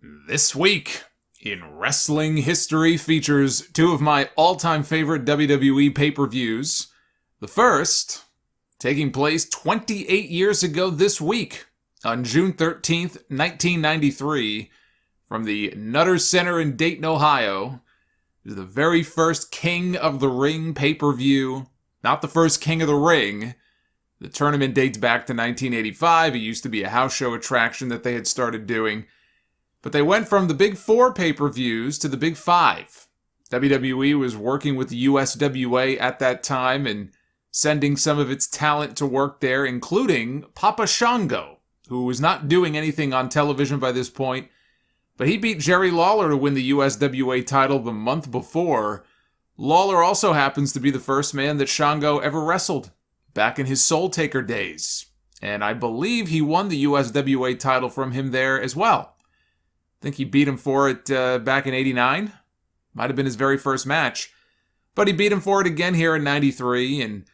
This week in wrestling history features two of my all-time favorite WWE pay-per-views. The first, taking place 28 years ago this week, on June 13th, 1993, from the Nutter Center in Dayton, Ohio, is the very first King of the Ring pay-per-view. Not the first King of the Ring. The tournament dates back to 1985. It used to be a house show attraction that they had started doing. But they went from the Big Four pay-per-views to the Big Five. WWE was working with the USWA at that time and sending some of its talent to work there, including Papa Shango, who was not doing anything on television by this point. But he beat Jerry Lawler to win the USWA title the month before. Lawler also happens to be the first man that Shango ever wrestled, back in his Soul Taker days. And I believe he won the USWA title from him there as well. I think he beat him for it back in '89. Might have been his very first match. But he beat him for it again here in '93. And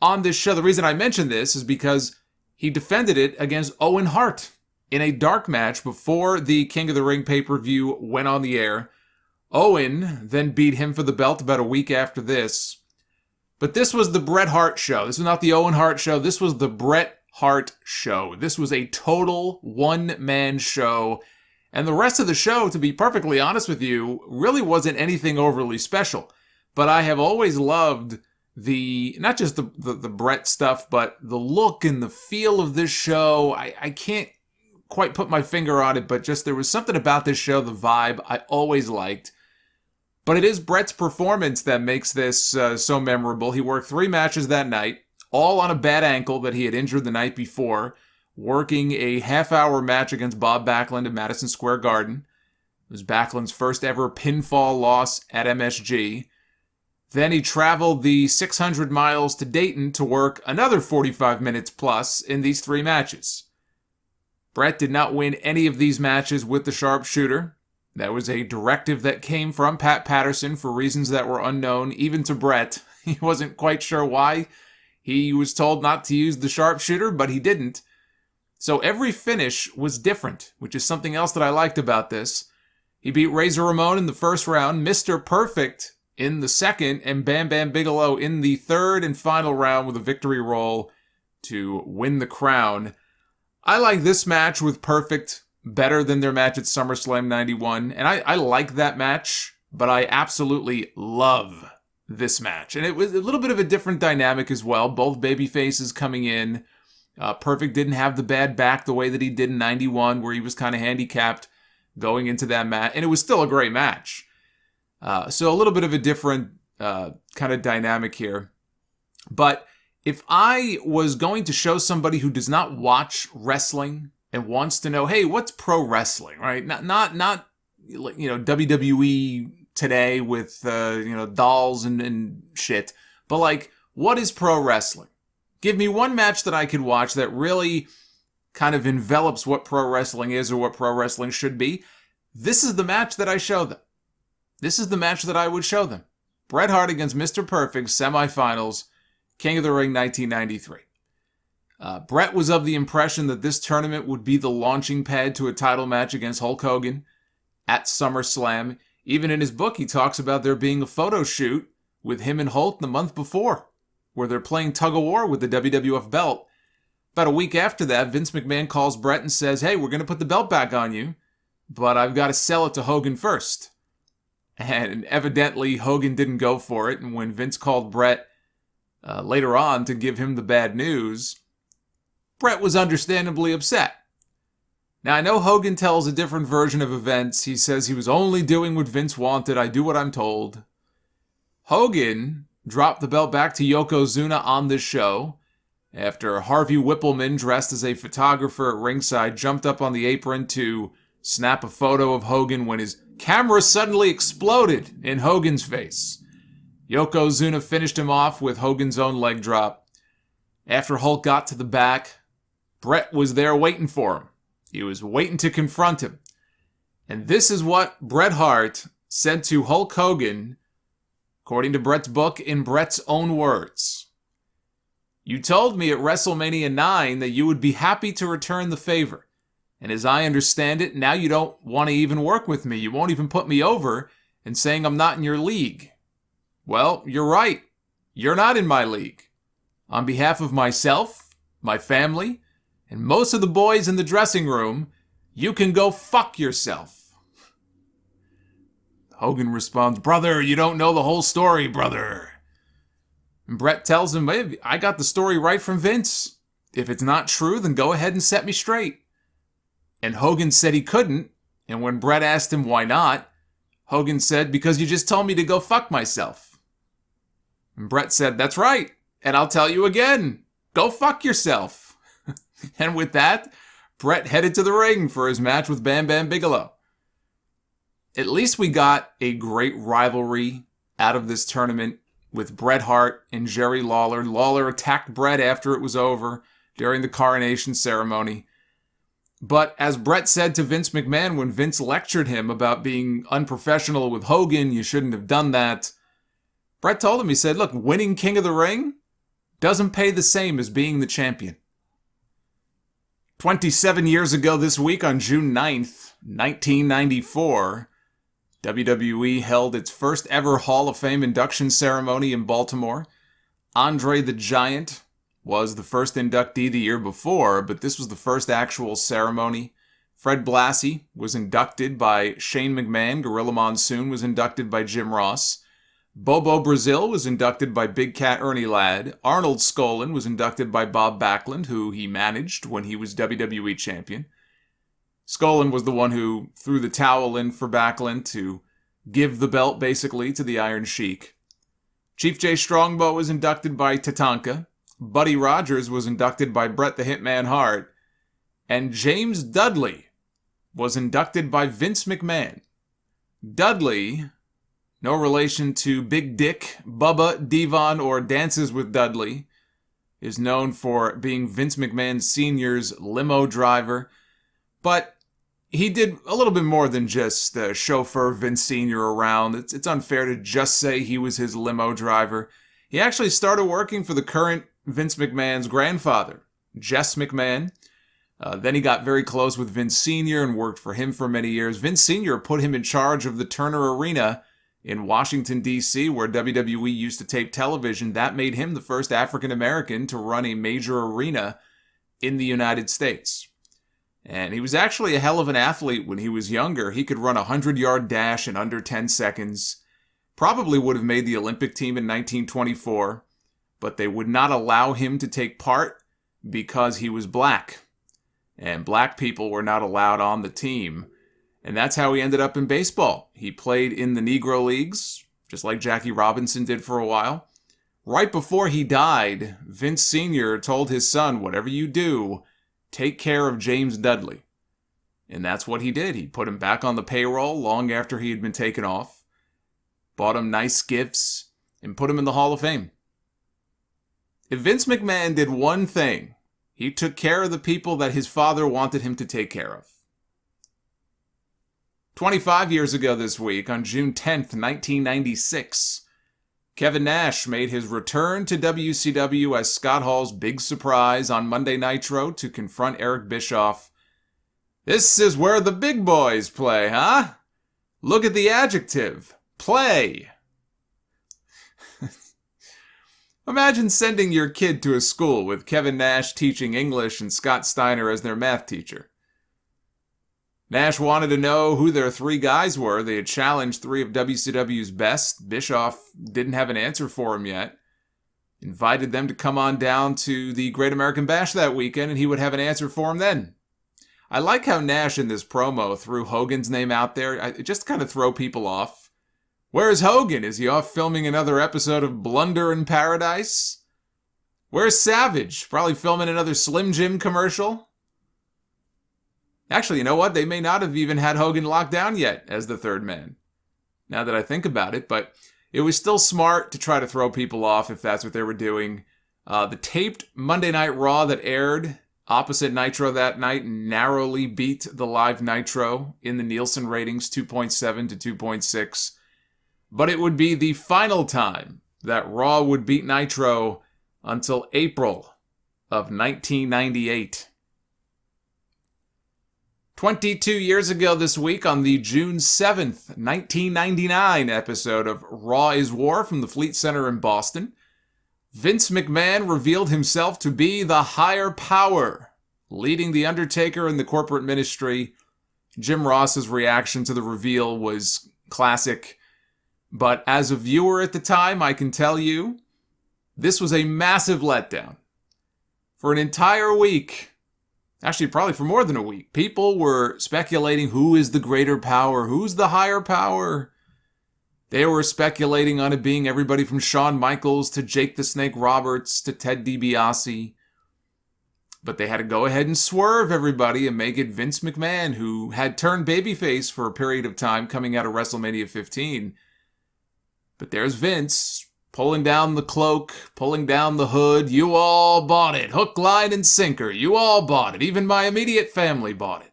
on this show, the reason I mention this is because he defended it against Owen Hart in a dark match before the King of the Ring pay-per-view went on the air. Owen then beat him for the belt about a week after this. But this was the Bret Hart show. This was not the Owen Hart show. This was the Bret Hart show. This was a total one-man show. And the rest of the show, to be perfectly honest with you, really wasn't anything overly special. But I have always loved not just the Bret stuff, but the look and the feel of this show. I can't quite put my finger on it, but just there was something about this show, the vibe, I always liked. But it is Bret's performance that makes this so memorable. He worked 3 matches that night, all on a bad ankle that he had injured the night before, working a half-hour match against Bob Backlund at Madison Square Garden. It was Backlund's first ever pinfall loss at MSG. Then he traveled the 600 miles to Dayton to work another 45 minutes plus in these 3 matches. Bret did not win any of these matches with the sharpshooter. That was a directive that came from Pat Patterson for reasons that were unknown, even to Bret. He wasn't quite sure why. He was told not to use the sharpshooter, but he didn't. So every finish was different, which is something else that I liked about this. He beat Razor Ramon in the first round, Mr. Perfect in the second, and Bam Bam Bigelow in the third and final round with a victory roll to win the crown. I like this match with Perfect better than their match at SummerSlam 91, and I like that match, but I absolutely love this match. And it was a little bit of a different dynamic as well, both baby faces coming in. Perfect didn't have the bad back the way that he did in 91, where he was kind of handicapped going into that match, and it was still a great match. So a little bit of a different kind of dynamic here. But if I was going to show somebody who does not watch wrestling and wants to know, hey, what's pro wrestling, right? Not WWE today with dolls and shit, but like, what is pro wrestling? Give me one match that I could watch that really kind of envelops what pro wrestling is or what pro wrestling should be. This is the match that I show them. This is the match that I would show them. Bret Hart against Mr. Perfect, semifinals, King of the Ring 1993. Bret was of the impression that this tournament would be the launching pad to a title match against Hulk Hogan at SummerSlam. Even in his book, he talks about there being a photo shoot with him and Hulk the month before, where they're playing tug-of-war with the WWF belt. About a week after that, Vince McMahon calls Bret and says, hey, we're going to put the belt back on you, but I've got to sell it to Hogan first. And evidently, Hogan didn't go for it, and when Vince called Bret later on to give him the bad news, Bret was understandably upset. Now, I know Hogan tells a different version of events. He says he was only doing what Vince wanted. I do what I'm told. Hogan dropped the belt back to Yokozuna on this show after Harvey Whippleman, dressed as a photographer at ringside, jumped up on the apron to snap a photo of Hogan when his camera suddenly exploded in Hogan's face. Yokozuna finished him off with Hogan's own leg drop. After Hulk got to the back, Bret was there waiting for him. He was waiting to confront him. And this is what Bret Hart said to Hulk Hogan, according to Bret's book, in Bret's own words. You told me at WrestleMania 9 that you would be happy to return the favor, And as I understand it, now you don't want to even work with me. You won't even put me over and saying I'm not in your league. Well, you're right. You're not in my league. On behalf of myself, my family, and most of the boys in the dressing room, you can go fuck yourself. Hogan responds, "Brother, you don't know the whole story, brother." And Bret tells him, "Hey, I got the story right from Vince. If it's not true, then go ahead and set me straight." And Hogan said he couldn't, and when Bret asked him why not, Hogan said, "Because you just told me to go fuck myself." And Bret said, "That's right, and I'll tell you again, go fuck yourself." And with that, Bret headed to the ring for his match with Bam Bam Bigelow. At least we got a great rivalry out of this tournament with Bret Hart and Jerry Lawler. Lawler attacked Bret after it was over during the coronation ceremony. But as Bret said to Vince McMahon when Vince lectured him about being unprofessional with Hogan, you shouldn't have done that, Bret told him, he said, look, winning King of the Ring doesn't pay the same as being the champion. 27 years ago this week on June 9th, 1994, WWE held its first ever Hall of Fame induction ceremony in Baltimore. Andre the Giant was the first inductee the year before, but this was the first actual ceremony. Fred Blassie was inducted by Shane McMahon. Gorilla Monsoon was inducted by Jim Ross. Bobo Brazil was inducted by Big Cat Ernie Ladd. Arnold Skaaland was inducted by Bob Backlund, who he managed when he was WWE champion. Skaaland was the one who threw the towel in for Backlund to give the belt, basically, to the Iron Sheik. Chief Jay Strongbow was inducted by Tatanka. Buddy Rogers was inducted by Bret the Hitman Hart. And James Dudley was inducted by Vince McMahon. Dudley, no relation to Big Dick, Bubba, Devon, or Dances with Dudley, is known for being Vince McMahon Sr.'s limo driver. But he did a little bit more than just chauffeur Vince Sr. around. It's unfair to just say he was his limo driver. He actually started working for the current Vince McMahon's grandfather, Jess McMahon. Then he got very close with Vince Sr. and worked for him for many years. Vince Sr. put him in charge of the Turner Arena in Washington, D.C., where WWE used to tape television. That made him the first African-American to run a major arena in the United States. And he was actually a hell of an athlete when he was younger. He could run a 100-yard dash in under 10 seconds. Probably would have made the Olympic team in 1924, but they would not allow him to take part because he was black. And black people were not allowed on the team. And that's how he ended up in baseball. He played in the Negro Leagues, just like Jackie Robinson did for a while. Right before he died, Vince Sr. told his son, whatever you do, take care of James Dudley. And that's what he did. He put him back on the payroll long after he had been taken off, bought him nice gifts, and put him in the Hall of Fame. If Vince McMahon did one thing, he took care of the people that his father wanted him to take care of. 25 years ago this week, on June 10th, 1996, Kevin Nash made his return to WCW as Scott Hall's big surprise on Monday Nitro to confront Eric Bischoff. This is where the big boys play, huh? Look at the adjective. Play. Imagine sending your kid to a school with Kevin Nash teaching English and Scott Steiner as their math teacher. Nash wanted to know who their three guys were. They had challenged three of WCW's best. Bischoff didn't have an answer for him yet. Invited them to come on down to the Great American Bash that weekend, and he would have an answer for him then. I like how Nash in this promo threw Hogan's name out there. It just kind of throw people off. Where's Hogan? Is he off filming another episode of Blunder in Paradise? Where's Savage? Probably filming another Slim Jim commercial. Actually, you know what? They may not have even had Hogan locked down yet as the third man, now that I think about it. But it was still smart to try to throw people off if that's what they were doing. The taped Monday Night Raw that aired opposite Nitro that night narrowly beat the live Nitro in the Nielsen ratings, 2.7 to 2.6. But it would be the final time that Raw would beat Nitro until April of 1998. 22 years ago this week, on the June 7th, 1999 episode of Raw is War from the Fleet Center in Boston, Vince McMahon revealed himself to be the higher power, leading The Undertaker in the corporate ministry. Jim Ross's reaction to the reveal was classic, but as a viewer at the time, I can tell you, this was a massive letdown. For an entire week, actually probably for more than a week, people were speculating who is the greater power, who's the higher power. They were speculating on it being everybody from Shawn Michaels to Jake the Snake Roberts to Ted DiBiase. But they had to go ahead and swerve everybody and make it Vince McMahon, who had turned babyface for a period of time coming out of WrestleMania 15. But there's Vince, pulling down the cloak, pulling down the hood. You all bought it. Hook, line, and sinker. You all bought it. Even my immediate family bought it.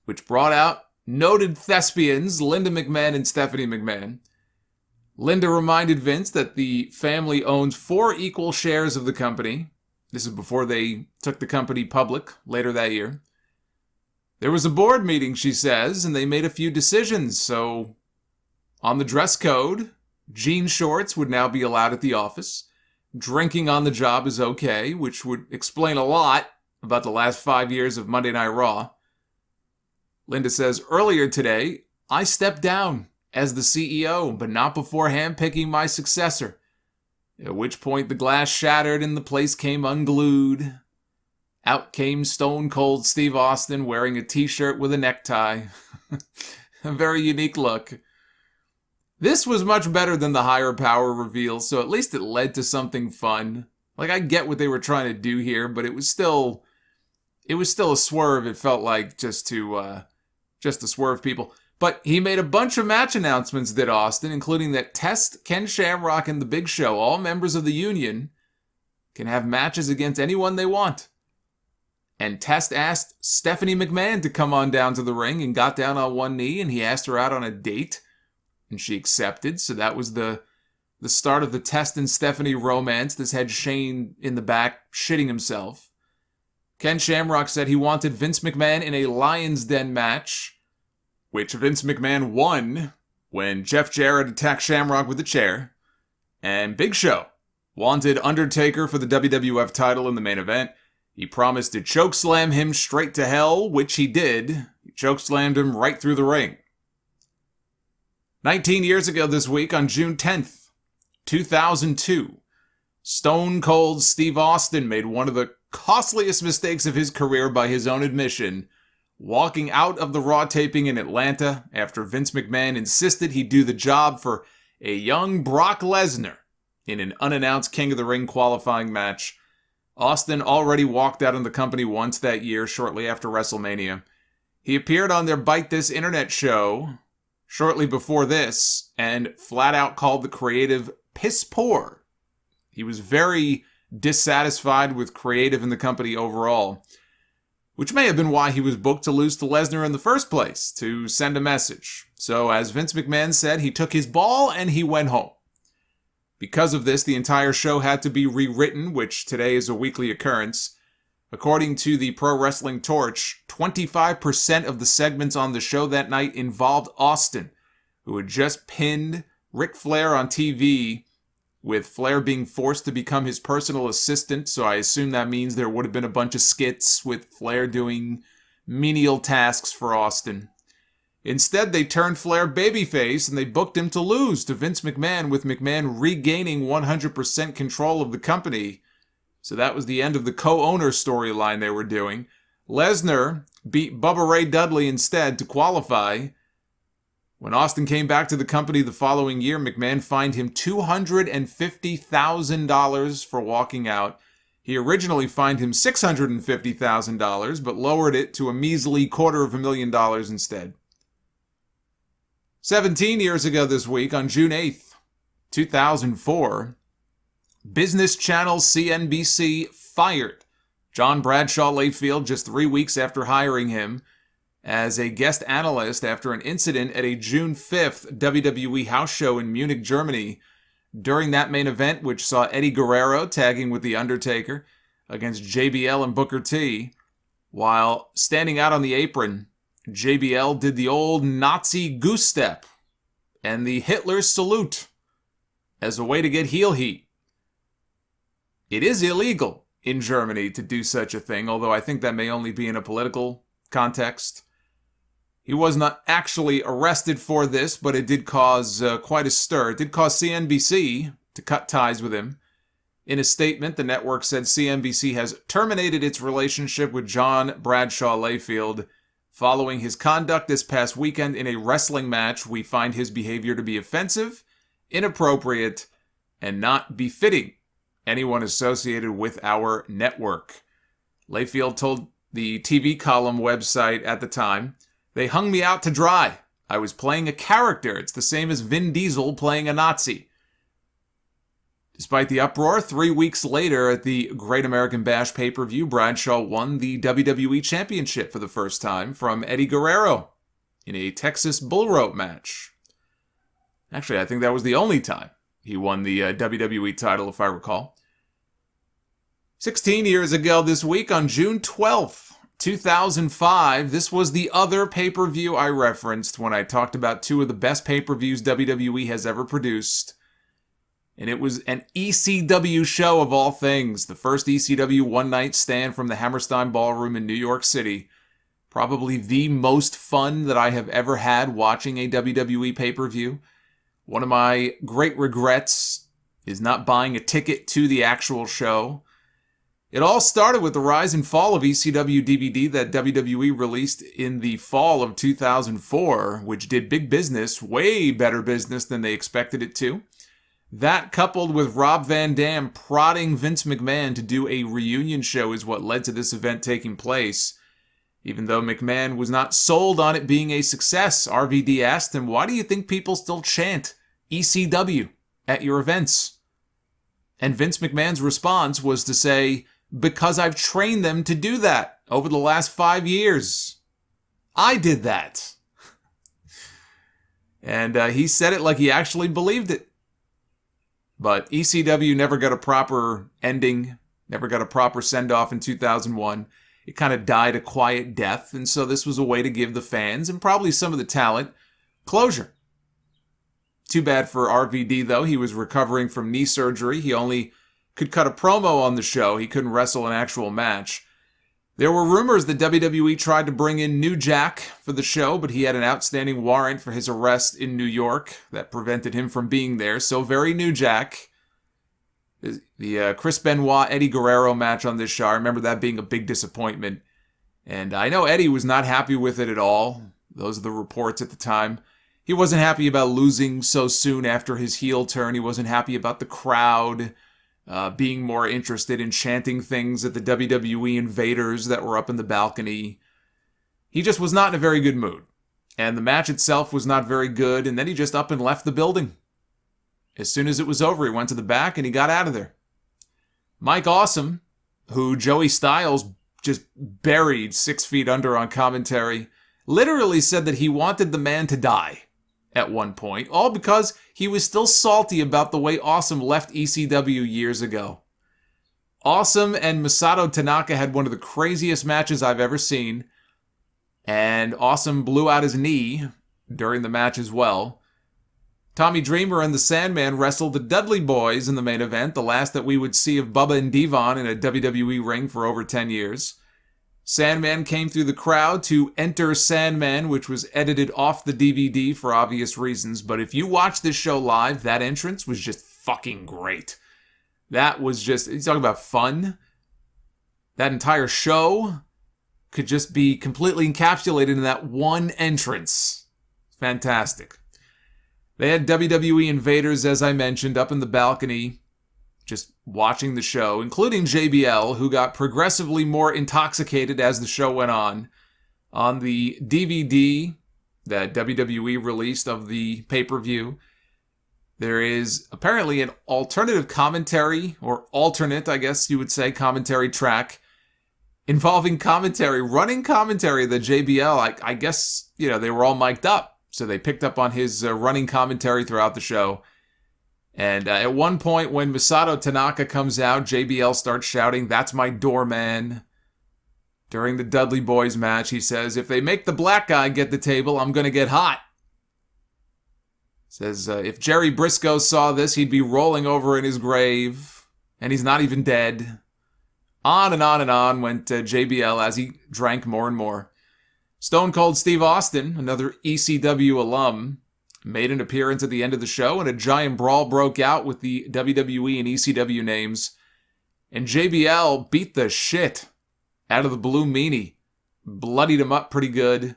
Which brought out noted thespians Linda McMahon and Stephanie McMahon. Linda reminded Vince that the family owns 4 equal shares of the company. This is before they took the company public later that year. There was a board meeting, she says, and they made a few decisions. So, on the dress code, jean shorts would now be allowed at the office. Drinking on the job is okay, which would explain a lot about the last 5 years of Monday Night Raw. Linda says, earlier today, I stepped down as the CEO, but not before handpicking my successor. At which point the glass shattered and the place came unglued. Out came Stone Cold Steve Austin wearing a t-shirt with a necktie. A very unique look. This was much better than the higher power reveal, so at least it led to something fun. Like, I get what they were trying to do here, but it was still a swerve, it felt like, just to swerve people. But he made a bunch of match announcements, did Austin, including that Test, Ken Shamrock, and The Big Show, all members of the Union, can have matches against anyone they want. And Test asked Stephanie McMahon to come on down to the ring and got down on one knee, and he asked her out on a date. And she accepted, so that was the start of the Test and Stephanie romance. This had Shane in the back shitting himself. Ken Shamrock said he wanted Vince McMahon in a Lion's Den match, which Vince McMahon won when Jeff Jarrett attacked Shamrock with a chair. And Big Show wanted Undertaker for the WWF title in the main event. He promised to chokeslam him straight to hell, which he did. He chokeslammed him right through the ring. 19 years ago this week, on June 10th, 2002, Stone Cold Steve Austin made one of the costliest mistakes of his career by his own admission, walking out of the Raw taping in Atlanta after Vince McMahon insisted he do the job for a young Brock Lesnar in an unannounced King of the Ring qualifying match. Austin already walked out on the company once that year, shortly after WrestleMania. He appeared on their Bite This Internet show shortly before this, and flat out called the creative piss poor. He was very dissatisfied with creative in the company overall, which may have been why he was booked to lose to Lesnar in the first place, to send a message. So, as Vince McMahon said, he took his ball and he went home. Because of this, the entire show had to be rewritten, which today is a weekly occurrence. According to the Pro Wrestling Torch, 25% of the segments on the show that night involved Austin, who had just pinned Ric Flair on TV, with Flair being forced to become his personal assistant, so I assume that means there would have been a bunch of skits with Flair doing menial tasks for Austin. Instead, they turned Flair babyface and they booked him to lose to Vince McMahon, with McMahon regaining 100% control of the company. So that was the end of the co-owner storyline they were doing. Lesnar beat Bubba Ray Dudley instead to qualify. When Austin came back to the company the following year, McMahon fined him $250,000 for walking out. He originally fined him $650,000, but lowered it to a measly $250,000 instead. 17 years ago this week, on June 8th, 2004, Business Channel CNBC fired John Bradshaw Layfield just 3 weeks after hiring him as a guest analyst after an incident at a June 5th WWE house show in Munich, Germany. During that main event, which saw Eddie Guerrero tagging with The Undertaker against JBL and Booker T, While standing out on the apron, JBL did the old Nazi goose step and the Hitler salute as a way to get heel heat. It is illegal in Germany to do such a thing, although I think that may only be in a political context. He was not actually arrested for this, but it did cause quite a stir. It did cause CNBC to cut ties with him. In a statement, the network said CNBC has terminated its relationship with John Bradshaw Layfield following his conduct this past weekend in a wrestling match. We find his behavior to be offensive, inappropriate, and not befitting anyone associated with our network. Layfield told the TV column website at the time, "They hung me out to dry. I was playing a character. It's the same as Vin Diesel playing a Nazi." Despite the uproar, 3 weeks later at the Great American Bash pay-per-view, Bradshaw won the WWE Championship for the first time from Eddie Guerrero in a Texas bull rope match. Actually, I think that was the only time he won the WWE title, if I recall. 16 years ago this week, on June 12th, 2005, this was the other pay-per-view I referenced when I talked about two of the best pay-per-views WWE has ever produced. And it was an ECW show of all things. The first ECW One Night Stand from the Hammerstein Ballroom in New York City. Probably the most fun that I have ever had watching a WWE pay-per-view. One of my great regrets is not buying a ticket to the actual show. It all started with the rise and fall of ECW DVD that WWE released in the fall of 2004, which did big business, way better business than they expected it to. That, coupled with Rob Van Dam prodding Vince McMahon to do a reunion show, is what led to this event taking place. Even though McMahon was not sold on it being a success, RVD asked him, "Why do you think people still chant ECW at your events?" And Vince McMahon's response was to say, "Because I've trained them to do that over the last 5 years. I did that." And he said it like he actually believed it. But ECW never got a proper ending, never got a proper send-off in 2001. It kind of died a quiet death, and so this was a way to give the fans, and probably some of the talent, closure. Too bad for RVD, though. He was recovering from knee surgery. He only could cut a promo on the show. He couldn't wrestle an actual match. There were rumors that WWE tried to bring in New Jack for the show, but he had an outstanding warrant for his arrest in New York that prevented him from being there. So very New Jack. The Chris Benoit, Eddie Guerrero match on this show, I remember that being a big disappointment. And I know Eddie was not happy with it at all. Those are the reports at the time. He wasn't happy about losing so soon after his heel turn. He wasn't happy about the crowd being more interested in chanting things at the WWE invaders that were up in the balcony. He just was not in a very good mood. And the match itself was not very good, and then he just up and left the building. As soon as it was over, he went to the back and he got out of there. Mike Awesome, who Joey Styles just buried 6 feet under on commentary, literally said that he wanted the man to die at one point, all because he was still salty about the way Awesome left ECW years ago. Awesome and Masato Tanaka had one of the craziest matches I've ever seen, and Awesome blew out his knee during the match as well. Tommy Dreamer and the Sandman wrestled the Dudley Boys in the main event, the last that we would see of Bubba and Devon in a WWE ring for over 10 years. Sandman came through the crowd to Enter Sandman, which was edited off the DVD for obvious reasons, but if you watch this show live, that entrance was just fucking great. That was just, you talk about fun. That entire show could just be completely encapsulated in that one entrance. Fantastic. They had WWE invaders, as I mentioned, up in the balcony, just watching the show, including JBL, who got progressively more intoxicated as the show went on. On the DVD that WWE released of the pay-per-view, there is apparently an alternative commentary, or alternate, I guess you would say, commentary track, involving commentary, running commentary that JBL, I guess, they were all mic'd up, so they picked up on his running commentary throughout the show. And at one point, when Masato Tanaka comes out, JBL starts shouting, "That's my doorman." During the Dudley Boys match, he says, if they make the black guy get the table, I'm going to get hot. Says, if Jerry Briscoe saw this, he'd be rolling over in his grave. And he's not even dead. On and on and on went JBL as he drank more and more. Stone Cold Steve Austin, another ECW alum, made an appearance at the end of the show, and a giant brawl broke out with the WWE and ECW names. And JBL beat the shit out of the Blue Meanie. Bloodied him up pretty good.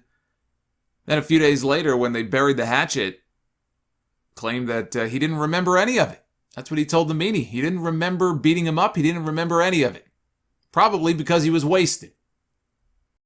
Then a few days later, when they buried the hatchet, claimed that he didn't remember any of it. That's what he told the Meanie. He didn't remember beating him up. He didn't remember any of it. Probably because he was wasted.